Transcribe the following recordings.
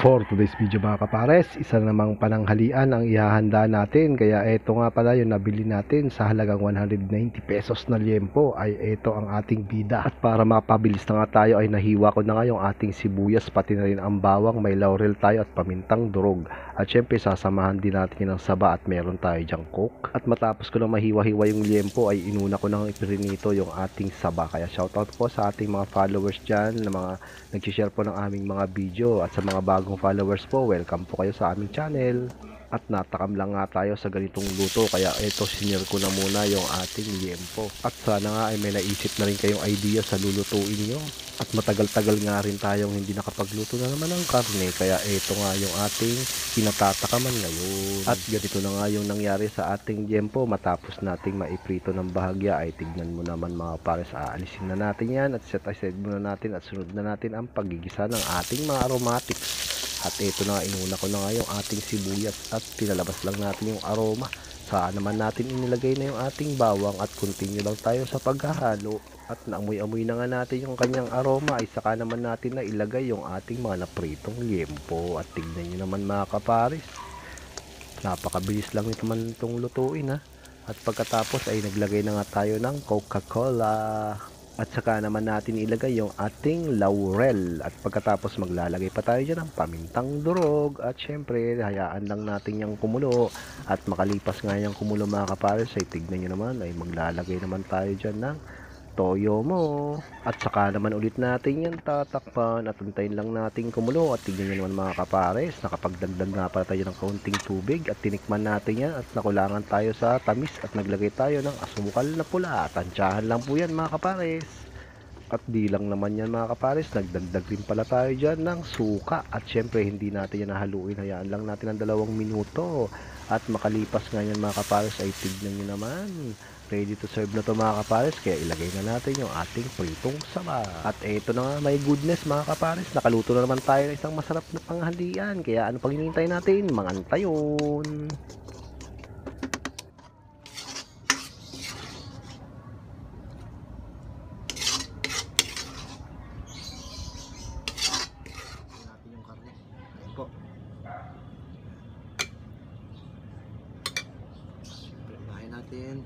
For today's video mga kapares, isa namang pananghalian ang ihahanda natin. Kaya ito nga pala yung nabili natin sa halagang 190 pesos na liempo ay ito ang ating bida. At para mapabilis na nga tayo ay nahiwa ko na nga yung ating sibuyas pati na rin ang bawang, may laurel tayo at pamintang durog. At syempre sasamahan din natin ng saba at meron tayo dyang coke. At matapos ko na mahiwa-hiwa yung liempo ay inuna ko nang iprinito yung ating saba. Kaya shoutout po sa ating mga followers dyan na mga nag-share po ng aming mga video. At sa mga bagong followers po, welcome po kayo sa aming channel. At natakam lang nga tayo sa ganitong luto, kaya ito sinare ko na muna yung ating liempo. At sana nga ay may naisip na rin kayong idea sa lulutuin nyo. At matagal-tagal nga rin tayong hindi nakapagluto na naman ng karne, kaya ito nga yung ating pinatatakaman ngayon. At ganito na nga yung nangyari sa ating liempo matapos nating maiprito ng bahagya. Ay tignan mo naman mga pares, aalisin na natin yan at set aside muna natin at sunod na natin ang paggigisa ng ating mga aromatics. At ito na nga, inuna ko na nga yung ating sibuyas at pinalabas lang natin yung aroma. Saan naman natin inilagay na yung ating bawang at continue lang tayo sa paghahalo. At naamoy-amoy na nga natin yung kanyang aroma ay saka naman natin na ilagay yung ating mga napritong liempo. At tignan nyo naman mga kaparis, napakabilis lang ito man itong lutuin ha. At pagkatapos ay naglagay na nga tayo ng Coca-Cola. At saka naman natin ilagay yung ating laurel. At pagkatapos maglalagay pa tayo dyan ng pamintang durog. At syempre, hayaan lang natin yung kumulo. At makalipas nga yung kumulo mga kapares, ay tignan nyo naman, ay maglalagay naman tayo dyan ng toyo mo. At saka naman ulit natin yan tatakpan at antayin lang natin kumulo. At tignan nyo naman mga kapares, nakapagdagdag nga pala tayo ng kaunting tubig. At tinikman natin yan at nakulangan tayo sa tamis. At naglagay tayo ng asukal na pula. Tansyahan lang po yan mga kapares. At di lang naman yan mga kapares, nagdagdag rin pala tayo dyan ng suka. At syempre hindi natin yan nahaluin, hayaan lang natin ng 2 minuto. At makalipas nga yan mga kapares ay tignan nyo naman, ready to serve na to mga kapares. Kaya ilagay na natin yung ating pritong saba. At eto na nga, my goodness mga kapares, nakaluto na naman tayo ng isang masarap na panghalian. Kaya ano pang hinihintay natin, mangantayon. Po. Unahin natin.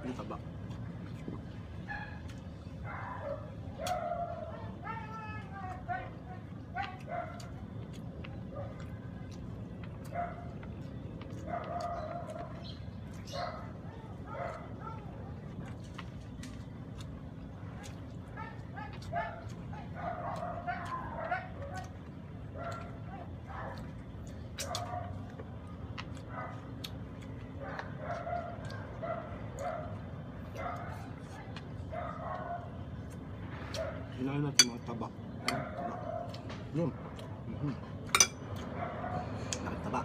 Ang taba. Hinahin natin mga taba. Yun. Nakataba.